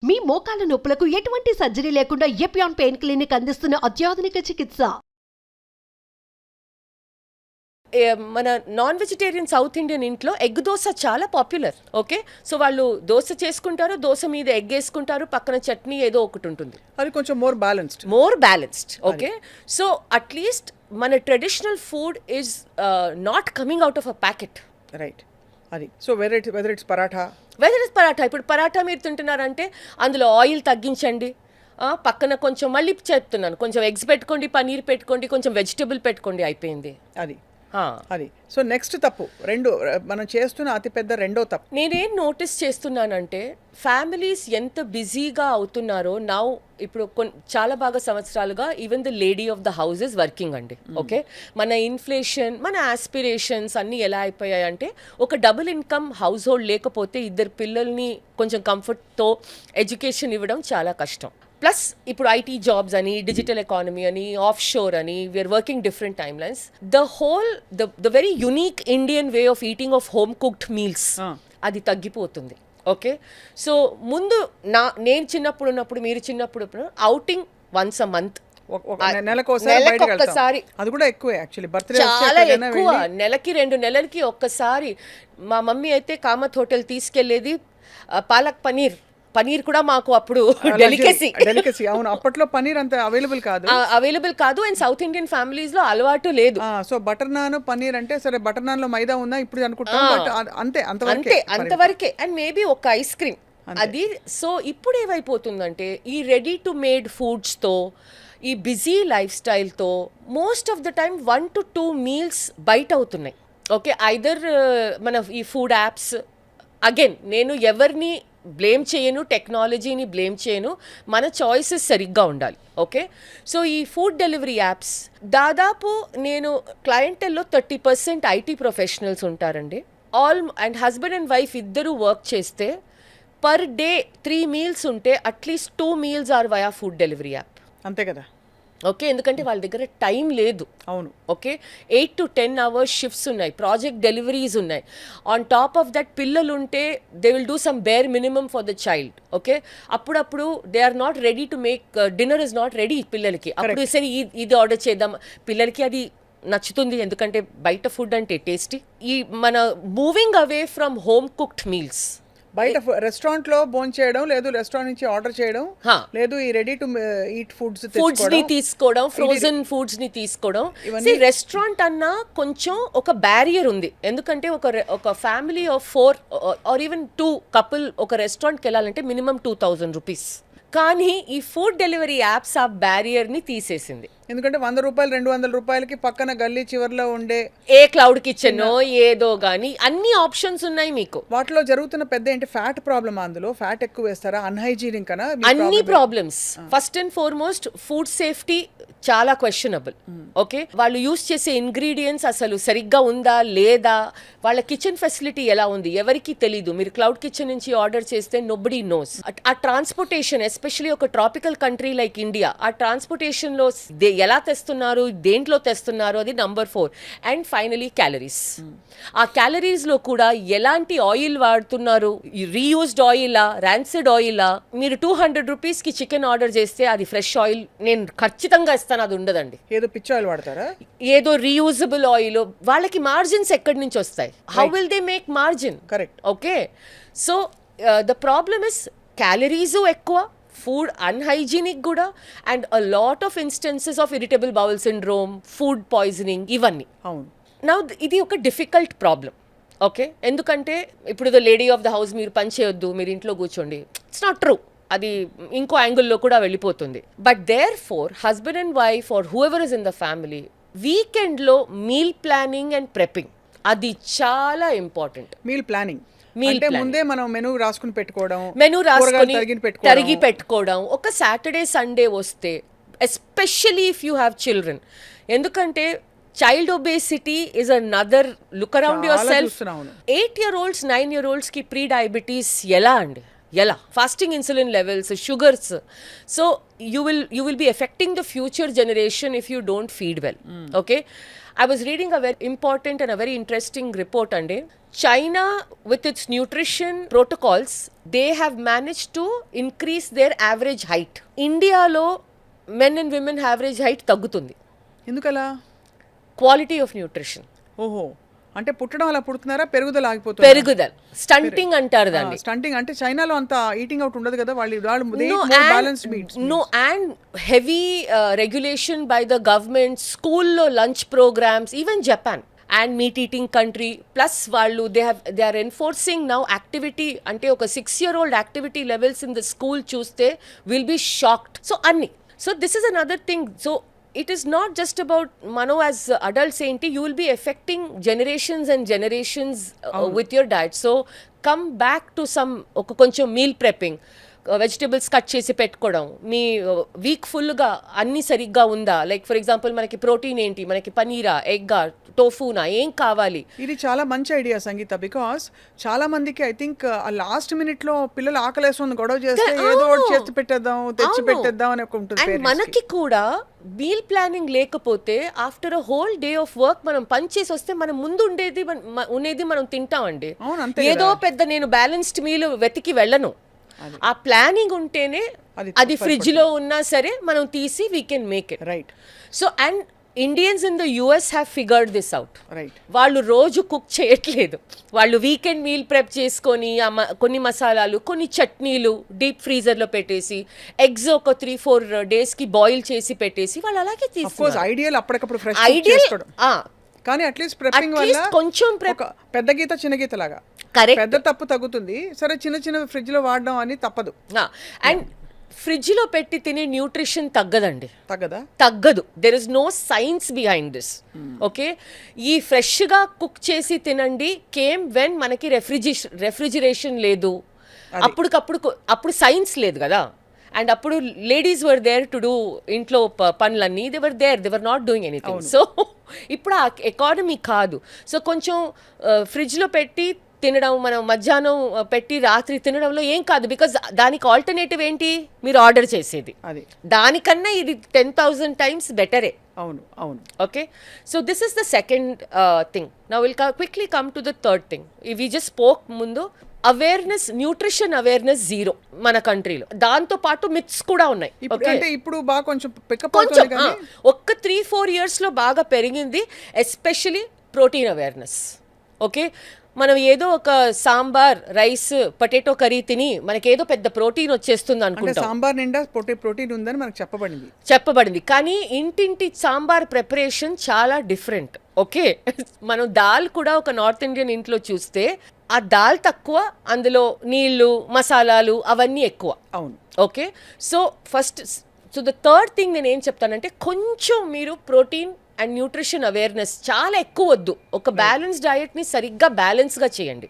మీ మోకాల నొప్పులకు ఎటువంటి సర్జరీ లేకుండా ఎపియాన్ పెయిన్ క్లినిక్ అందిస్తున్న అత్యాధునిక చికిత్స. మన నాన్ వెజిటేరియన్ సౌత్ ఇండియన్ ఇంట్లో ఎగ్ దోశ చాలా పాపులర్. ఓకే, సో వాళ్ళు దోశ చేసుకుంటారు, దోశ మీద ఎగ్ వేసుకుంటారు, పక్కన చట్నీ ఏదో ఒకటి ఉంటుంది. అది కొంచెం more balanced. Okay, so at least మన traditional food is not coming out of a packet. Right. అది సో వెదర్ ఇట్స్ పరాఠా ఇప్పుడు పరాఠా మీరు తింటున్నారంటే అందులో ఆయిల్ తగ్గించండి, పక్కన కొంచెం మళ్ళీ చెప్తున్నాను, కొంచెం ఎగ్స్ పెట్టుకోండి, పనీర్ పెట్టుకోండి, కొంచెం వెజిటబుల్ పెట్టుకోండి, అయిపోయింది. అది సో నెక్స్ట్ తప్పు మనం చేస్తున్న అతిపెద్ద రెండో తప్పు నేనేం నోటీస్ చేస్తున్నానంటే ఫ్యామిలీస్ ఎంత బిజీగా అవుతున్నారో నౌ. ఇప్పుడు చాలా బాగా సంవత్సరాలుగా even the lady of the house is working అండి. ఓకే, మన ఇన్ఫ్లేషన్, మన ఆస్పిరేషన్స్ అన్నీ ఎలా అయిపోయాయంటే ఒక డబుల్ ఇన్కమ్ హౌస్ హోల్డ్ లేకపోతే ఇద్దరు పిల్లల్ని కొంచెం కంఫర్ట్తో ఎడ్యుకేషన్ ఇవ్వడం చాలా కష్టం. ప్లస్ ఇప్పుడు ఐటీ జాబ్స్ అని, డిజిటల్ ఎకానమీ అని, ఆఫ్ షోర్ అని, we are working different time lines. The very unique Indian way of eating of home cooked meals అది తగ్గిపోతుంది. ఓకే, సో ముందు నేను చిన్నప్పుడు ఉన్నప్పుడు, మీరు చిన్నప్పుడు అవుటింగ్ వన్స్ అ మంత్, నెలకొకసారి, అది కూడా ఎక్కువ యాక్చువల్లీ, బర్త్డే చాలా ఎక్కువ, నెలకి 2 నెలలకి ఒక్కసారి. మా మమ్మీ అయితే కామత్ హోటల్ తీసుకెళ్లేది. పాలక్ పనీర్ కూడా మాకు అప్పుడు డెలికసీ. అవును, అప్పట్లో పనీర్ అంత అవైలబుల్ కాదు అండ్ సౌత్ ఇండియన్ ఫ్యామిలీస్ లో అలవాటు లేదు. సో బటర్ నాన్ పనీర్ అంటే సరే, బటర్ నాన్ లో మైదా ఉందా ఇప్పుడు అనుకుంటాం, అంతవరకే. అండ్ మేబీ ఒక ఐస్ క్రీమ్ అది. సో ఇప్పుడు ఏమైపోతుందంటే ఈ రెడీ టు మేడ్ ఫుడ్స్ తో, ఈ బిజీ లైఫ్ స్టైల్ తో most of the time 1 to 2 meals బయట అవుతున్నాయి. ఓకే, ఐదర్ మన ఈ ఫుడ్ యాప్స్, అగైన్ నేను ఎవరిని బ్లేమ్ చేయను, టెక్నాలజీని బ్లేమ్ చేయను, మన చాయిసెస్ సరిగ్గా ఉండాలి. ఓకే, సో ఈ ఫుడ్ డెలివరీ యాప్స్ దాదాపు నేను క్లయింటల్లో 30% ఐటీ ప్రొఫెషనల్స్ ఉంటారండి. అండ్ హస్బెండ్ అండ్ వైఫ్ ఇద్దరు వర్క్ చేస్తే పర్ డే 3 మీల్స్ ఉంటే at least 2 meals or via food delivery app. అంతే కదా. ఓకే, ఎందుకంటే వాళ్ళ దగ్గర టైం లేదు. అవును. ఓకే, 8 to 10 hours షిఫ్ట్స్ ఉన్నాయి, ప్రాజెక్ట్ డెలివరీస్ ఉన్నాయి. ఆన్ టాప్ ఆఫ్ దట్ పిల్లలు ఉంటే they will do some bare minimum for the child. Okay, అప్పుడప్పుడు they are not ready to make, dinner is not ready పిల్లలకి. అప్పుడు సరే ఇది ఆర్డర్ చేద్దాం, పిల్లలకి అది నచ్చుతుంది ఎందుకంటే బయట ఫుడ్ అంటే టేస్టీ. ఈ మన moving away from home cooked meals, బయట రెస్టారెంట్ లో భోజనం చేయడం లేదు, రెస్టారెంట్ నుంచి ఆర్డర్ చేయడం లేదు, ఈ రెడీ టు ఈట్ ఫుడ్స్ ని తీసుకోవడం, ఫ్రోజన్ ఫుడ్స్ ని తీసుకోవడం. రెస్టారెంట్ అన్నా కొంచెం ఒక బ్యారియర్ ఉంది, ఎందుకంటే ఒక family of 4 or even 2 couple ఒక రెస్టారెంట్కి వెళ్ళాలంటే మినిమం 2000 రూపీస్. కానీ ఈ ఫుడ్ డెలివరీ యాప్స్ ఆ బ్యారియర్ ని తీసేసింది. ఎందుకంటే 100 రూపాయలు 200 రూపాయలకి పక్కన గల్లీ చివర్లో ఉండే ఏ క్లౌడ్ కిచెన్ ఏదో గానీ అన్ని ఆప్షన్స్ ఉన్నాయి మీకు. వాటిలో జరుగుతున్న పెద్ద ఏంటి ఫ్యాట్ ప్రాబ్లమ్, అందులో ఫ్యాట్ ఎక్కువ వేస్తారా, అన్హైజీనిక్ అనా, అన్ని problems. First and foremost food safety చాలా క్వశ్చనబుల్. ఓకే, వాళ్ళు యూస్ చేసే ఇంగ్రీడియంట్స్ అసలు సరిగ్గా ఉందా లేదా, వాళ్ళ కిచెన్ ఫెసిలిటీ ఎలా ఉంది ఎవరికి తెలీదు. మీరు క్లౌడ్ కిచెన్ నుంచి ఆర్డర్ చేస్తే నోబడీ నోస్. ఆ ట్రాన్స్పోర్టేషన్, ఎస్పెషలీ ఒక ట్రాపికల్ కంట్రీ లైక్ ఇండియా, ఆ ట్రాన్స్పోర్టేషన్ లో ఎలా తెస్తున్నారు, దేంట్లో తెస్తున్నారు, అది నంబర్ 4. And finally calories. ఆ క్యాలరీస్ లో కూడా ఎలాంటి ఆయిల్ వాడుతున్నారు, రీయూజ్డ్ ఆయిలా, ర్యాన్సిడ్ ఆయిలా. మీరు 200 రూపీస్ కి చికెన్ ఆర్డర్ చేస్తే అది ఫ్రెష్ ఆయిల్ నేను ఖచ్చితంగా ఇస్తాను, అది ఉండదండి. ఏదో పిచ్చి ఆయిల్ వాడతారా, ఏదో రీయూజబుల్ ఆయిల్. వాళ్ళకి మార్జిన్స్ ఎక్కడి నుంచి వస్తాయి? How will they make margin? Correct. Okay, so the problem is calories ఎక్కువ, ఫుడ్ అన్హైజీనిక్ కూడా, and a lot of instances of irritable bowel syndrome, food poisoning, ఇవన్నీ. అవును. నౌ ఇది ఒక డిఫికల్ట్ ప్రాబ్లం. ఓకే, ఎందుకంటే ఇప్పుడు లేడీ ఆఫ్ ద హౌస్ మీరు పని చేయొద్దు, మీరు ఇంట్లో కూర్చోండి, ఇట్స్ నాట్ ట్రూ. అది ఇంకో యాంగిల్లో కూడా వెళ్ళిపోతుంది. But there for husband and wife or whoever is in the family, వీకెండ్లో మీల్ ప్లానింగ్ అండ్ ప్రెప్పింగ్ అది చాలా ఇంపార్టెంట్. మీల్ ప్లానింగ్ అంటే ముందే మనం మెనూ రాసుకుని పెట్టుకోవడం, తరిగి పెట్టుకోవడం. ఒక సాటర్డే సండే వస్తే especially if you have children, ఎందుకంటే child obesity is another look around yourself. 8-year-olds 9-year-olds కి ప్రీ డయాబెటీస్ ఎలా అండి, ఎలా fasting insulin levels, sugars. So you will be affecting the future generation if you don't feed well. Okay, I was reading a very important and a very interesting report ande. China, with its nutrition protocols, they have managed to increase their average height. India lo men and women average height తగ్గుతుంది. ఎందుకలా? Quality of nutrition. ఓహో, అంటే పుట్టడం అలా పుడుతున్నారా, పెరుగుదల ఆగిపోతుంది? పెరుగుదల, stunting అంటారు దాన్ని. స్టంటింగ్ అంటే చైనాలో అంత ఈటింగ్ అవుట్ ఉండదు కదా, వాళ్ళు balanced meats. No, and heavy regulation by the government, స్కూల్లో lunch programs, even Japan and meat eating country, plus వాళ్ళు they are enforcing now activity, అంటే ఒక 6-year-old activity levels in the school చూస్తే will be shocked. So అన్ని, so this is another thing. So it is not just about mano as adults ఏంటి, you will be affecting generations and generations with your diet. So come back to some ఒక కొంచెం meal prepping, vegetables cut చేసి పెట్టుకోవడం, మీ week ఫుల్గా అన్నీ సరిగ్గా ఉందా, like for example మనకి ప్రోటీన్ ఏంటి, మనకి పనీరా, ఎగ్గా, టోఫూనా, ఏం కావాలి. ఇది చాలా మంచి ఐడియా సంగీత, బికాస్ చాలా మందికి ఐ థింక్ లాస్ట్ మినిట్ లో పిల్లలు ఆకలేస్తుంది గొడవ చేస్తే ఏదో ఒకటి చేసి పెట్టేద్దాం, తెచ్చి పెట్టేద్దాం అని ఒక ఉంటుంది. అండ్ మనకి కూడా మీల్ ప్లానింగ్ లేకపోతే after a whole day of work మనం పని చేసి వస్తే మనం ముందు ఉండేది మనం తింటామండి. ఏదో పెద్ద నేను బ్యాలెన్స్డ్ మీల్ వెతికి వెళ్ళను. ఆ ప్లానింగ్ ఉంటేనే అది ఫ్రిడ్జ్ లో ఉన్నా సరే మనం తీసి we can make it right. So and Indians in the US have figured this out. Right. వాళ్ళు రోజు కుక్ చేయట్లేదు, వాళ్ళు వీకెండ్ మీల్ ప్రెప్ చేసుకొని కొన్ని మసాలాలు, కొన్ని చట్నీలు డీప్ ఫ్రీజర్ లో పెట్టేసి, ఎగ్స్ ఒక 3-4 days కి బాయిల్ చేసి పెట్టేసి వాళ్ళు అలాగే తీసుకుంటారు. ఐడియల్ అప్పటికప్పుడు ఫ్రెష్ ఐడియల్. కానీ అట్లీస్ట్ ప్రెప్పింగ్ వల్ల కొంచెం పెద్ద గీత చిన్న గీత లాగా పెద్ద తప్పు తగ్గుతుంది. సరే, చిన్న చిన్న ఫ్రిడ్జ్ లో వాడడం అని తప్పదు. అండ్ ఫ్రిడ్జ్ లో పెట్టి తినే న్యూట్రిషన్ తగ్గదండి. తగ్గదు. There is no science behind this. Okay, ఈ ఫ్రెష్ గా కుక్ చేసి తినండి కేమ్ వెన్ మనకి రెఫ్రిజిరేషన్ లేదు, అప్పుడు సైన్స్ లేదు కదా. అండ్ అప్పుడు ladies were there to do ఇంట్లో పనులన్నీ, they were not doing anything. So ఇప్పుడు ఆ ఎకానమీ కాదు. సో కొంచెం ఫ్రిడ్జ్లో పెట్టి తినడం, మనం మధ్యాహ్నం పెట్టి రాత్రి తినడంలో ఏం కాదు, బికాజ్ దానికి ఆల్టర్నేటివ్ ఏంటి, మీరు ఆర్డర్ చేసేది. దానికన్నా ఇది 10,000 times బెటరే. అవును, అవును. Okay, so this is the second thing. Now will quickly come to the third thing. We just spoke ముందు అవేర్నెస్, న్యూట్రిషన్ అవేర్నెస్ 0 మన కంట్రీలో. దాంతో పాటు మిత్స్ కూడా ఉన్నాయి. ఇప్పుడు బాగా కొంచెం ఒక్క 3-4 years లో బాగా పెరిగింది, ఎస్పెషలీ ప్రోటీన్ అవేర్నెస్. ఓకే, మనం ఏదో ఒక సాంబార్, రైస్, పొటాటో కర్రీ తిని మనకేదో పెద్ద ప్రోటీన్ వచ్చేస్తుంది అనుకుంటాం. సాంబార్ నిండా ప్రోటీన్ ఉందని మనకు చెప్పబడింది. కానీ ఇంటింటి సాంబార్ ప్రిపరేషన్ చాలా డిఫరెంట్. ఓకే, మనం దాల్ కూడా ఒక నార్త్ ఇండియన్ ఇంట్లో చూస్తే ఆ దాల్ తక్కువ, అందులో నీళ్లు, మసాలాలు అవన్నీ ఎక్కువ. అవును. Okay, so the third thing నేను ఏం చెప్తానంటే, కొంచెం మీరు ప్రోటీన్ అండ్ న్యూట్రిషన్ అవేర్నెస్ చాలా ఎక్కువ వద్దు, ఒక బ్యాలెన్స్ డయట్ని సరిగ్గా బ్యాలెన్స్గా చేయండి.